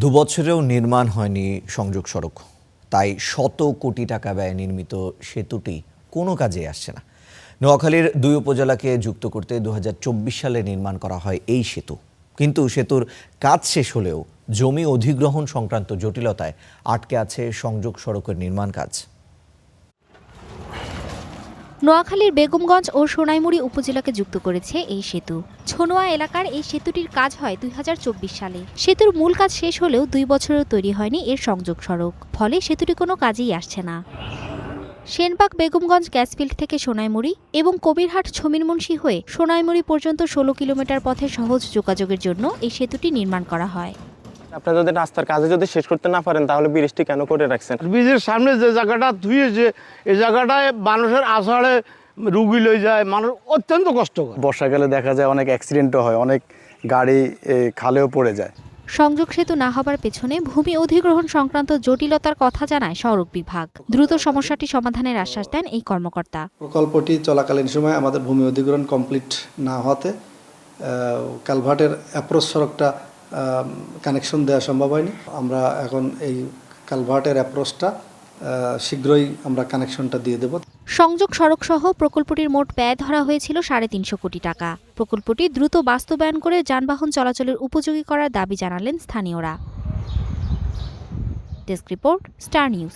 দুবছরেও নির্মাণ হয়নি সংযোগ সড়ক, তাই শত কোটি টাকা ব্যয়ে নির্মিত সেতুটি কোনো কাজে আসছে না। নোয়াখালীর ২ উপজেলাকে যুক্ত করতে ২০২৪ সালে নির্মাণ করা হয় এই সেতু, কিন্তু সেতুর কাজ শেষ হলেও জমি অধিগ্রহণ সংক্রান্ত জটিলতায় আটকে আছে সংযোগ সড়কের নির্মাণ কাজ। নোয়াখালীর বেগমগঞ্জ ও সোনাইমুড়ি উপজেলাকে যুক্ত করেছে এই সেতু। ছনোয়া এলাকার এই সেতুটির কাজ হয় ২০২৪ সালে। সেতুর মূল কাজ শেষ হলেও ২ বছরেও তৈরি হয়নি এর সংযোগ সড়ক, ফলে সেতুটি কোনো কাজেই আসছে না। সেনবাগ বেগমগঞ্জ গ্যাসফিল্ড থেকে সোনাইমুড়ি এবং কবিরহাট ছমিরমুন্সি হয়ে সোনাইমুড়ি পর্যন্ত ১৬ কিলোমিটার পথে সহজ যোগাযোগের জন্য এই সেতুটি নির্মাণ করা হয়। আপনারা যদি রাস্তার কাজে যদি শেষ করতে না পারেন তাহলে ব্রিজটি কেন করে রাখছেন? ব্রিজের সামনে যে জায়গাটা ধুয়েছে এই জায়গাটায় মানুষের আষাঢ়ে রুগী লই যায়, মানুষ অত্যন্ত কষ্ট করে। বর্ষাকালে দেখা যায় অনেক অ্যাক্সিডেন্টও হয়, অনেক গাড়ি খালেও পড়ে যায়। সংযোগ সেতু না হবার পেছনে ভূমি অধিগ্রহণ সংক্রান্ত জটিলতার কথা জানায় সড়ক বিভাগ। দ্রুত সমস্যাটি সমাধানের আশ্বাস দেন এই কর্মকর্তা। প্রকল্পটি চলাকালীন সময় আমাদের ভূমি অধিগ্রহণ কমপ্লিট না হতে কালভার্টের অ্যাপ্রোচ সড়কটা কানেকশন দেওয়া সম্ভব হয়নি। আমরা এখন এই কালভার্টের অ্যাপ্রোচটা শীঘ্রই আমরা কানেকশনটা দিয়ে দেব। সংযোগ সড়ক সহ প্রকল্পটির মোট ব্যয় ধরা হয়েছিল ৩৫০ কোটি টাকা। প্রকল্পটি দ্রুত বাস্তবায়ন করে যানবাহন চলাচলের উপযোগী করার দাবি জানালেন স্থানীয়রা। Desk report, star news.